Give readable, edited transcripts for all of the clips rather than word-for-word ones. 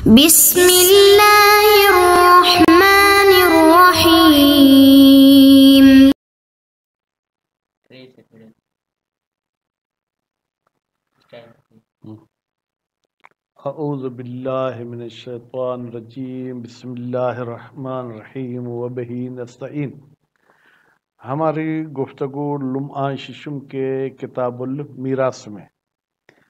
بسم اللہ الرحمن الرحیم. اعوذ باللہ من الشیطان الرجیم. بسم اللہ الرحمن الرحیم وبہ نستعین. ہماری گفتگو لمعہ ششم کے کتاب المیراث میں،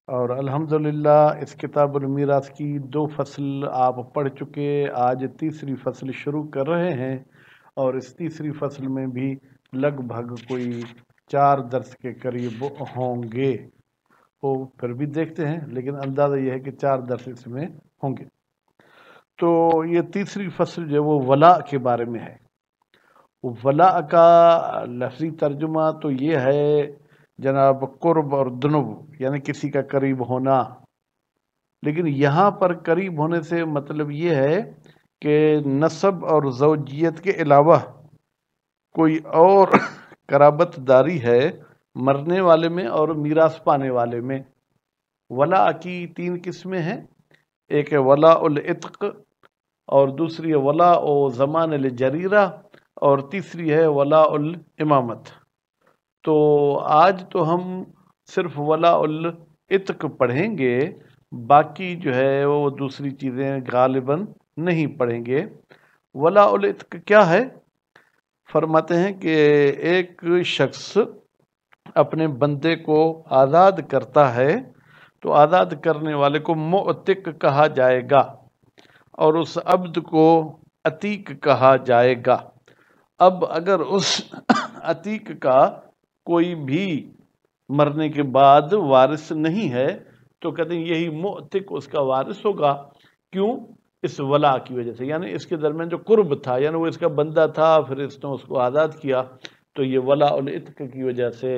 اور الحمدللہ اس کتاب المیراث کی 2 فصل آپ پڑھ چکے. آج تیسری فصل شروع کر رہے ہیں، اور اس تیسری فصل میں بھی لگ بھگ کوئی 4 درس کے قریب ہوں گے. وہ پھر بھی دیکھتے ہیں، لیکن اندازہ یہ ہے کہ 4 درس اس میں ہوں گے. تو یہ تیسری فصل جو ہے وہ ولا کے بارے میں ہے. ولا کا لفظی ترجمہ تو یہ ہے جناب قرب اور دنو، یعنی کسی کا قریب ہونا. لیکن یہاں پر قریب ہونے سے مطلب یہ ہے کہ نسب اور زوجیت کے علاوہ کوئی اور قرابت داری ہے مرنے والے میں اور میراث پانے والے میں. ولا کی 3 قسمیں ہیں. ایک ہے ولا العتق، اور دوسری ہے ولا او زمان الجریرہ، اور تیسری ہے ولا الامامت. تو آج تو ہم صرف ولا العتق پڑھیں گے، باقی جو ہے وہ دوسری چیزیں غالباً نہیں پڑھیں گے. ولا العتق کیا ہے؟ فرماتے ہیں کہ ایک شخص اپنے بندے کو آزاد کرتا ہے تو آزاد کرنے والے کو معتق کہا جائے گا، اور اس عبد کو عتیق کہا جائے گا. اب اگر اس عتیق کا کوئی بھی مرنے کے بعد وارث نہیں ہے تو کہتے ہیں یہی معتق اس کا وارث ہوگا. کیوں؟ اس ولا کی وجہ سے، یعنی اس کے درمیان جو قرب تھا، یعنی وہ اس کا بندہ تھا، پھر اس نے اس کو آزاد کیا، تو یہ ولا العتق کی وجہ سے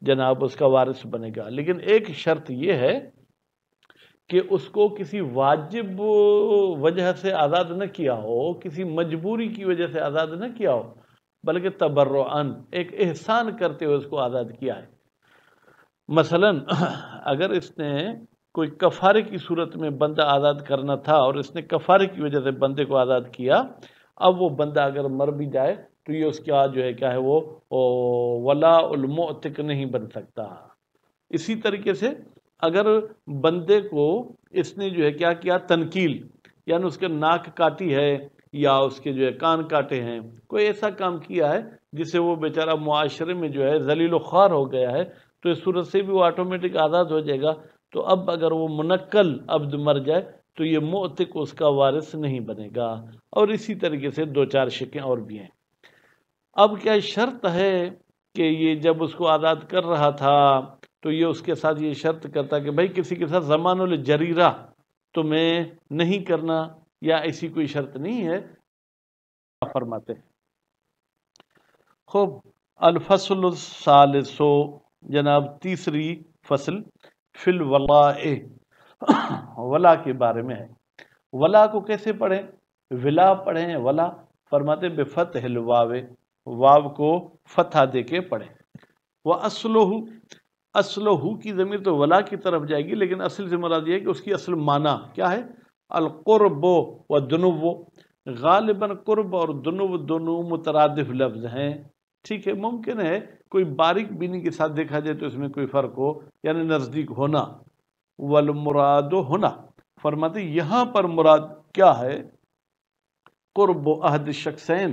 جناب اس کا وارث بنے گا. لیکن ایک شرط یہ ہے کہ اس کو کسی واجب وجہ سے آزاد نہ کیا ہو، کسی مجبوری کی وجہ سے آزاد نہ کیا ہو، بلکہ تبرعاً ایک احسان کرتے ہوئے اس کو آزاد کیا ہے. مثلا اگر اس نے کوئی کفارے کی صورت میں بندہ آزاد کرنا تھا اور اس نے کفارے کی وجہ سے بندے کو آزاد کیا، اب وہ بندہ اگر مر بھی جائے تو یہ اس کا جو ہے کیا ہے وہ ولا المعتق نہیں بن سکتا. اسی طریقے سے اگر بندے کو اس نے جو ہے کیا کیا تنکیل، یعنی اس کے ناک کاٹی ہے یا اس کے جو ہے کان کاٹے ہیں، کوئی ایسا کام کیا ہے جس سے وہ بیچارہ معاشرے میں جو ہے ذلیل و خوار ہو گیا ہے، تو اس صورت سے بھی وہ آٹومیٹک آزاد ہو جائے گا. تو اب اگر وہ منقل عبد مر جائے تو یہ معتق اس کا وارث نہیں بنے گا. اور اسی طریقے سے 2-4 شکیں اور بھی ہیں. اب کیا شرط ہے کہ یہ جب اس کو آزاد کر رہا تھا تو یہ اس کے ساتھ یہ شرط کرتا کہ بھائی کسی کے ساتھ زمان الجریرہ تمہیں نہیں کرنا، یا ایسی کوئی شرط نہیں ہے. فرماتے ہیں خوب. الفصل الثالث، جناب تیسری فصل فی الولاء، ولا کے بارے میں ہے. ولا کو کیسے پڑھیں؟ ولا پڑھیں ولا. فرماتے بفتح الواو، واو کو فتح دے کے پڑھیں. اصلہ کی ضمیر تو ولا کی طرف جائے گی، لیکن اصل سے مراد یہ ہے کہ اس کی اصل معنی کیا ہے؟ القرب و دنو. غالباً قرب اور دنو دونوں مترادف لفظ ہیں. ٹھیک ہے، ممکن ہے کوئی باریک بینی کے ساتھ دیکھا جائے تو اس میں کوئی فرق ہو، یعنی نزدیک ہونا. والمراد ہونا، فرماتے یہاں پر مراد کیا ہے؟ قرب عہد شخصین،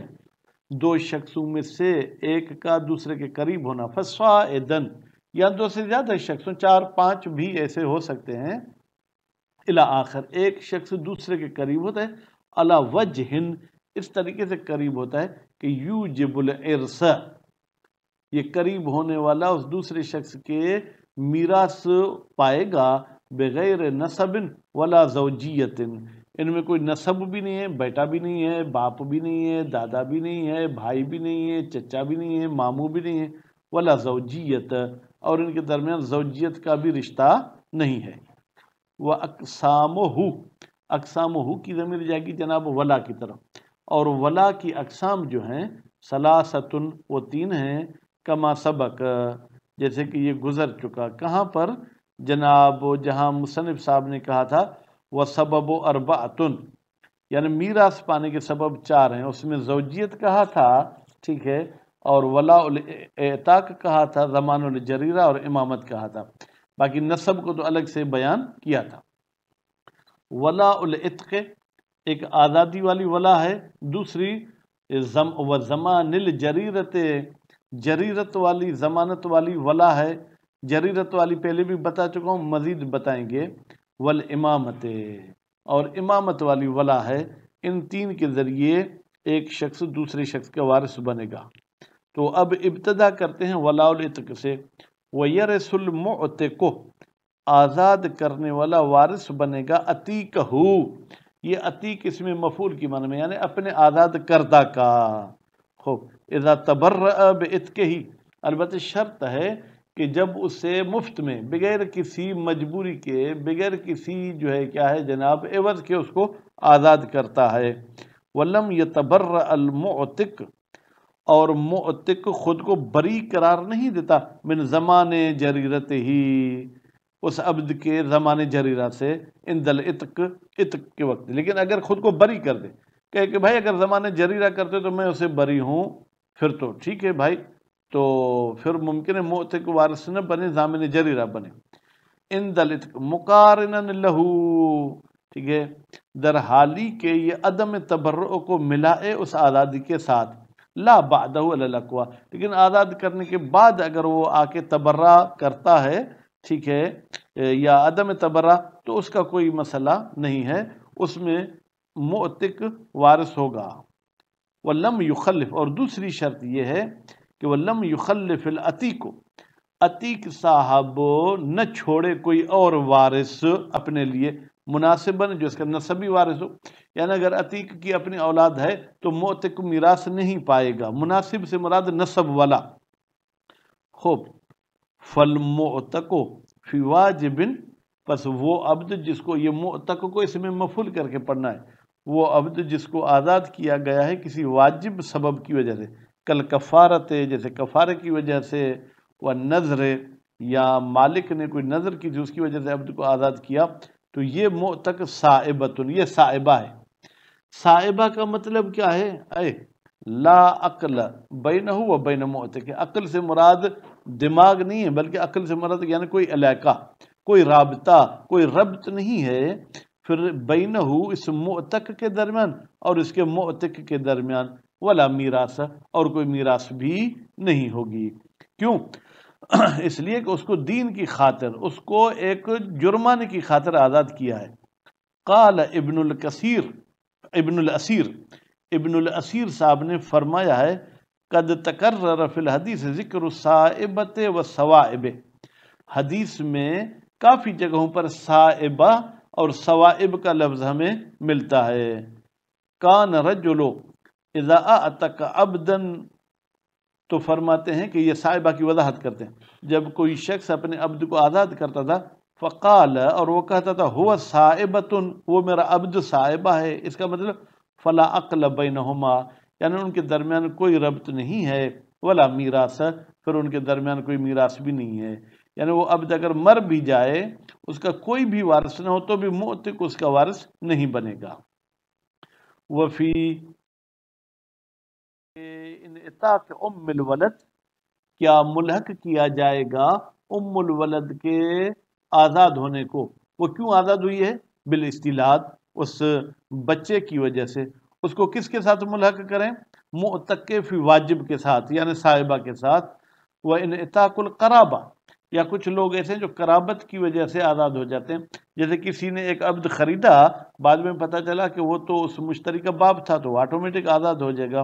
2 شخصوں میں سے ایک کا دوسرے کے قریب ہونا. فصاعدن، یا 2 سے زیادہ شخصوں، 4-5 بھی ایسے ہو سکتے ہیں. الی آخر، ایک شخص دوسرے کے قریب ہوتا ہے. علی وجہ، اس طریقے سے قریب ہوتا ہے کہ یوجب الارث، یہ قریب ہونے والا اس دوسرے شخص کے میراث پائے گا. بغیر نسب ولا زوجیت، ان میں کوئی نسب بھی نہیں ہے، بیٹا بھی نہیں ہے، باپ بھی نہیں ہے، دادا بھی نہیں ہے، بھائی بھی نہیں ہے، چچا بھی نہیں ہے، ماموں بھی نہیں ہے. ولا زوجیت، اور ان کے درمیان زوجیت کا بھی رشتہ نہیں ہے. وہ اقسامہ کی ضمیر جائے گی جناب ولا کی طرف. اور ولا کی اقسام جو ہیں ثلاثۃ، وہ 3 ہیں. کما سبق، جیسے کہ یہ گزر چکا. کہاں پر جناب؟ جہاں مصنف صاحب نے کہا تھا و سبب اربعتن، یعنی میراث پانے کے سبب 4 ہیں، اس میں زوجیت کہا تھا، ٹھیک ہے، اور ولاء الاعتاق کہا تھا، ضمان الجریرہ اور امامت کہا تھا، باقی نسب کو تو الگ سے بیان کیا تھا۔ ولاء العتق ایک آزادی والی ولا ہے، دوسری زمان الجریرت جریرت والی ضمانت والی ولا ہے، جریرت والی پہلے بھی بتا چکا ہوں، مزید بتائیں گے، والامامت اور امامت والی ولا ہے، ان 3 کے ذریعے ایک شخص دوسرے شخص کا وارث بنے گا۔ تو اب ابتدا کرتے ہیں ولاء العتق سے۔ وَيَرِثُ الْمُعْتِقُ، آزاد کرنے والا وارث بنے گا عتیقہ، یہ عتیق اس میں مفعول کی معنی میں، یعنی اپنے آزاد کردہ کا۔ خوب، اذا تبرأ بعتقہ، البتہ شرط ہے کہ جب اسے مفت میں بغیر کسی مجبوری کے، بغیر کسی جو ہے کیا ہے جناب عوض کے اس کو آزاد کرتا ہے۔ وَلَمْ يَتَبَرَّأَ الْمُعْتِقُ، اور معتق خود کو بری قرار نہیں دیتا، من زمان جریرت ہی، اس عبد کے زمان جریرہ سے، عند العتق، عتق کے وقت، لیکن اگر خود کو بری کر دے، کہ بھائی اگر زمان جریرہ کرتے تو میں اسے بری ہوں، پھر تو ٹھیک ہے بھائی، تو پھر ممکن ہے معتق وارث نہ بنے، ضامن جریرہ بنے۔ عند العتق مقارنا لہو، ٹھیک ہے، در حالی کہ یہ عدم تبرع کو ملائے اس آزادی کے ساتھ، لا بعدہ علی الاقوی، لیکن آزاد کرنے کے بعد اگر وہ آ کے تبرع کرتا ہے، ٹھیک ہے، یا عدم تبرع، تو اس کا کوئی مسئلہ نہیں ہے، اس میں معتق وارث ہوگا۔ وَلَمْ يُخَلِّفْ، اور دوسری شرط یہ ہے کہ وَلَمْ يُخَلِّفْ الْعَتِيقُ، عتیق صاحب نہ چھوڑے کوئی اور وارث اپنے لیے، مناسباً جو اس کا نسبی وارث ہو، یعنی اگر عتیق کی اپنی اولاد ہے تو معتق میراث نہیں پائے گا، مناسب سے مراد نسب والا۔ خوب، فالمعتق فی واجب، پس وہ عبد جس کو، یہ معتق کو اس میں مفعول کر کے پڑھنا ہے، وہ عبد جس کو آزاد کیا گیا ہے کسی واجب سبب کی وجہ سے، کل کفارت، جیسے کفارے کی وجہ سے، وہ نذر، یا مالک نے کوئی نذر کی تھی اس کی وجہ سے عبد کو آزاد کیا، تو یہ معتق صائبۃ، یہ صائبہ ہے۔ صائبہ کا مطلب کیا ہے؟ اے لا عقل بینہ و بین معتق، عقل سے مراد دماغ نہیں ہے، بلکہ عقل سے مراد یعنی کوئی علاقہ، کوئی رابطہ، کوئی ربط نہیں ہے پھر بینہ، اس معتق کے درمیان اور اس کے معتق کے درمیان، ولا میراث، اور کوئی میراث بھی نہیں ہوگی۔ کیوں؟ اس لیے کہ اس کو دین کی خاطر، اس کو ایک جرمانے کی خاطر آزاد کیا ہے۔ قال ابن الاسیر صاحب نے فرمایا ہے، قد تکرر فی الحدیث ذکر الصائبۃ والصوائب، حدیث میں کافی جگہوں پر صائبہ اور صوائب کا لفظ ہمیں ملتا ہے۔ کان رجل اذا اعتق عبدا، تو فرماتے ہیں کہ یہ صائبہ کی وضاحت کرتے ہیں، جب کوئی شخص اپنے عبد کو آزاد کرتا تھا، فقال، اور وہ کہتا تھا، هو صائبۃ، وہ میرا عبد صائبہ ہے، اس کا مطلب فلا عقل بینہما، یعنی ان کے درمیان کوئی ربط نہیں ہے، ولا میراث، پھر ان کے درمیان کوئی میراث بھی نہیں ہے، یعنی وہ عبد اگر مر بھی جائے، اس کا کوئی بھی وارث نہ ہو تو بھی معتق اس کا وارث نہیں بنے گا۔ وفی انعتاق ام الولد، کیا ملحق کیا جائے گا ام الولد کے آزاد ہونے کو؟ وہ کیوں آزاد ہوئی ہے؟ بالاستیلاد، اس بچے کی وجہ سے۔ اس کو کس کے ساتھ ملحق کریں؟ معتق فی واجب کے ساتھ، یعنی صاحبہ کے ساتھ۔ وانعتاق القرابہ، یا کچھ لوگ ایسے ہیں جو قرابت کی وجہ سے آزاد ہو جاتے ہیں، جیسے کسی نے ایک عبد خریدا، بعد میں پتہ چلا کہ وہ تو اس مشتری کا باپ تھا، تو آٹومیٹک آزاد ہو جائے گا۔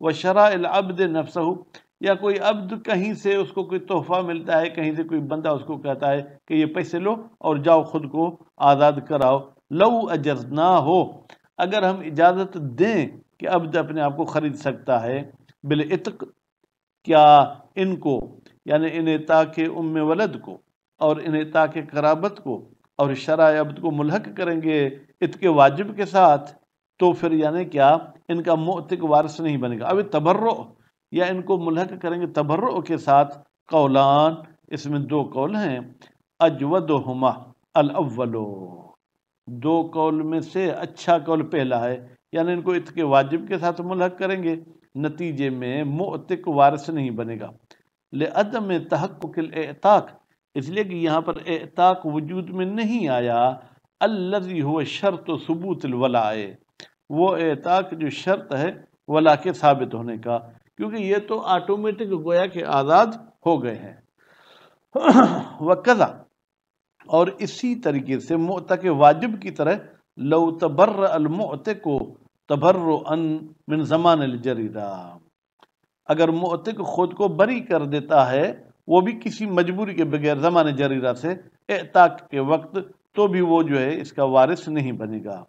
وشراء العبد نفسہ، یا کوئی عبد کہیں سے اس کو کوئی تحفہ ملتا ہے، کہیں سے کوئی بندہ اس کو کہتا ہے کہ یہ پیسے لو اور جاؤ خود کو آزاد کراؤ، لو اجزنا ہو، اگر ہم اجازت دیں کہ عبد اپنے آپ کو خرید سکتا ہے، بالعتق، کیا ان کو، یعنی انعتاق ام ولد کو اور انعتاق قرابت کو اور شرع عبد کو ملحق کریں گے عتق واجب کے ساتھ، تو پھر یعنی کیا ان کا معتق وارث نہیں بنے گا۔ اب تبرع، یا ان کو ملحق کریں گے تبرع کے ساتھ، قولان، اس میں 2 قول ہیں، اجودہما الاول، دو قول میں سے اچھا قول پہلا ہے، یعنی ان کو اتق واجب کے ساتھ ملحق کریں گے، نتیجے میں معتق وارث نہیں بنے گا۔ لعدم تحقق الاعتاق، اس لیے کہ یہاں پر اعتاق وجود میں نہیں آیا، الذی هو شرط ثبوت الولاء، وہ اعتاق جو شرط ہے ولا کے ثابت ہونے کا، کیونکہ یہ تو آٹومیٹک گویا کہ آزاد ہو گئے ہیں۔ وقضا، اور اسی طریقے سے معتق واجب کی طرح لو تبرأ المعتق تبرؤا من زمان الجریرہ، اگر معتق خود کو بری کر دیتا ہے وہ بھی کسی مجبوری کے بغیر زمان جریرہ سے اعتاق کے وقت، تو بھی وہ جو ہے اس کا وارث نہیں بنے گا۔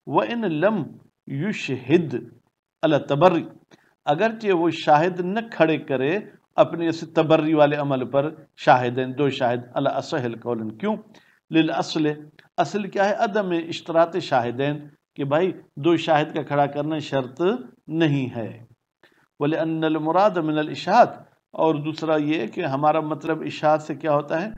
وَإِن لَمْ يُشْهِدْ عَلَى التَّبَرِّ، اگرچہ وہ شاہد نہ کھڑے کرے اپنے اس تبری والے عمل پر، شاہدین دو شاہد، علی اصح القول، کیوں؟ للأصل، اصل کیا ہے؟ عدم اشتراط شاہدین، کہ بھائی دو شاہد کا کھڑا کرنا شرط نہیں ہے۔ وَلِأَنَّ الْمُرَادَ مِنَ الْإِشْهَادِ، اور دوسرا یہ کہ ہمارا مطلب اشہاد سے کیا ہوتا ہے؟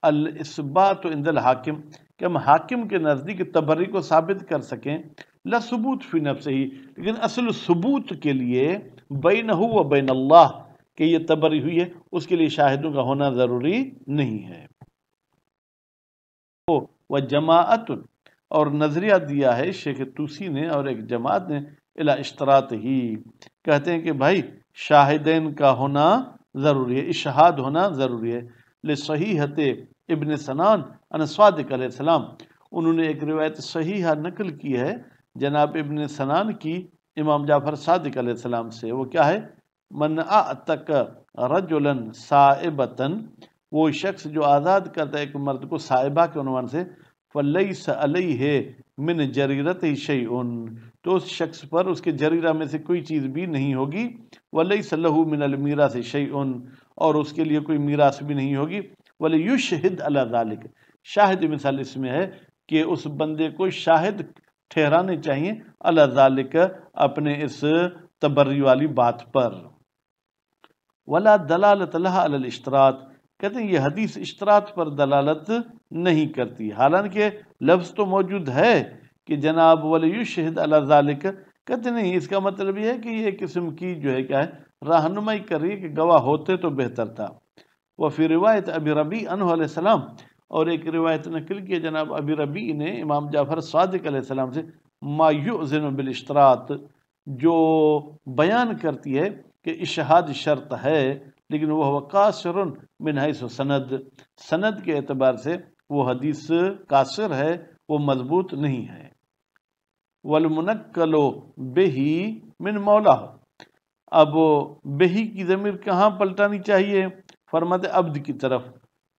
الاثبات عند الحاکم، کہ ہم حاکم کے نزدیک تبری کو ثابت کر سکیں، لا ثبوت فی نفسہ ہی، لیکن اصل ثبوت کے لیے بینہ و بین اللہ کہ یہ تبری ہوئی ہے، اس کے لیے شاہدوں کا ہونا ضروری نہیں ہے۔ وہ جماعت، اور نظریہ دیا ہے شیخ توسی نے اور ایک جماعت نے، الا اشتراط ہی، کہتے ہیں کہ بھائی شاہدین کا ہونا ضروری ہے، اشہاد ہونا ضروری ہے۔ لصحیحۃ ابن سنان عن صادق علیہ السلام، انہوں نے ایک روایت صحیحہ نقل کی ہے جناب ابن سنان کی امام جعفر صادق علیہ السلام سے، وہ کیا ہے؟ من اعتق رجلا صائبۃ، وہ شخص جو آزاد کرتا ہے ایک مرد کو صائبہ کے عنوان سے، فلیس علیہ من جریرتہ شیء، تو اس شخص پر اس کے جریرہ میں سے کوئی چیز بھی نہیں ہوگی، ولیس لہ من المیراث شیء، اور اس کے لیے کوئی میراث بھی نہیں ہوگی، ولیشہد علی ذلک، شاہد مثال اس میں ہے کہ اس بندے کو شاہد ٹھہرانے چاہیے، علی ذلک، اپنے اس تبری والی بات پر۔ ولا دلالت لها علی الاشتراط، کہتے ہیں یہ حدیث اشتراط پر دلالت نہیں کرتی، حالانکہ لفظ تو موجود ہے کہ جناب ولیشہد علی ذلک، کہتے نہیں، اس کا مطلب یہ ہے کہ یہ قسم کی جو ہے کیا ہے، رہنمائی کر رہی ہے کہ گواہ ہوتے تو بہتر تھا۔ وفی روایت ابی ربیع عنہ علیہ السلام، اور ایک روایت نقل کی جناب ابی ربیع نے امام جعفر صادق علیہ السلام سے، ما یؤذن بالاشتراط، جو بیان کرتی ہے کہ اشہاد شرط ہے، لیکن وہ قاصر من حیث سند، سند کے اعتبار سے وہ حدیث قاصر ہے، وہ مضبوط نہیں ہے۔ والمنکل بہی من مولا، اب بہی کی ضمیر کہاں پلٹانی چاہیے؟ فرماتے عبد کی طرف،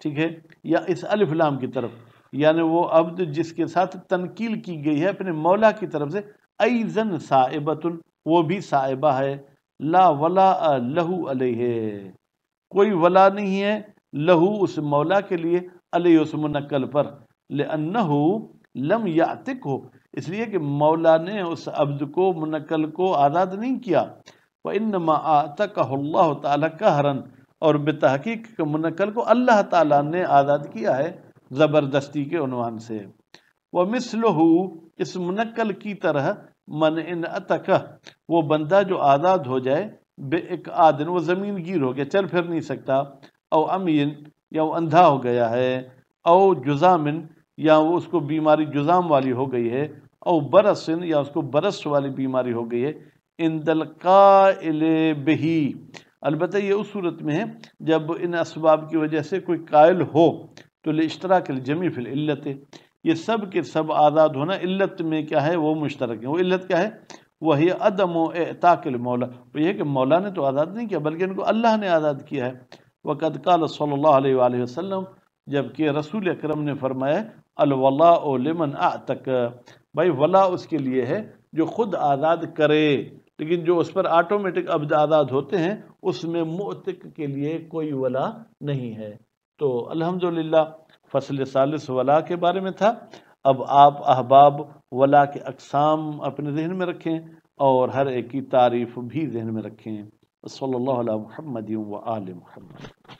ٹھیک ہے، یا اس الف لام کی طرف، یعنی وہ عبد جس کے ساتھ تنقیل کی گئی ہے اپنے مولا کی طرف سے، ایزن صائبۃ، وہ بھی صائبہ ہے، لا ولا لہو علیہ، کوئی ولا نہیں ہے لہو اس مولا کے لیے، علیہ اس منقل پر، لأنہ لم یعتقہ، اس لیے کہ مولا نے اس عبد کو، منقل کو آزاد نہیں کیا، وَإِنَّمَا أَعْتَقَهُ اللَّهُ تَعَالَى قَهْرًا، اور بتحقیق منقل کو اللہ تعالیٰ نے آزاد کیا ہے زبردستی کے عنوان سے۔ وَمِثْلُهُ، اس منقل کی طرح، من ان اتقہ، وہ بندہ جو آزاد ہو جائے، بے ایک آدن، وہ زمین گیر ہو گیا، چل پھر نہیں سکتا، او امین، یا وہ اندھا ہو گیا ہے، او جزامن، یا وہ اس کو بیماری جزام والی ہو گئی ہے، او برسن، یا اس کو برس والی بیماری ہو گئی ہے، اند القائل بہی، البتہ یہ اس صورت میں ہے جب ان اسباب کی وجہ سے کوئی قائل ہو، تو لاشتراک الجمیع فی العلت، یہ سب کے سب آزاد ہونا علت میں کیا ہے، وہ مشترک ہے۔ وہ علت کیا ہے؟ وہی عدم اعتاق المولا، وہ یہ کہ مولا نے تو آزاد نہیں کیا بلکہ ان کو اللہ نے آزاد کیا ہے۔ وقد قال صلی اللہ علیہ وآلہ وسلم، جبکہ رسول اکرم نے فرمایا، الولاء لمن اعتق، بھائی ولا اس کے لیے ہے جو خود آزاد کرے، لیکن جو اس پر آٹومیٹک عبد آزاد ہوتے ہیں اس میں معتق کے لیے کوئی ولا نہیں ہے۔ تو الحمدللہ فصل ثالث ولا کے بارے میں تھا۔ اب آپ احباب ولا کے اقسام اپنے ذہن میں رکھیں اور ہر ایک کی تعریف بھی ذہن میں رکھیں۔ صلی اللہ علیہ محمد و آل محمد۔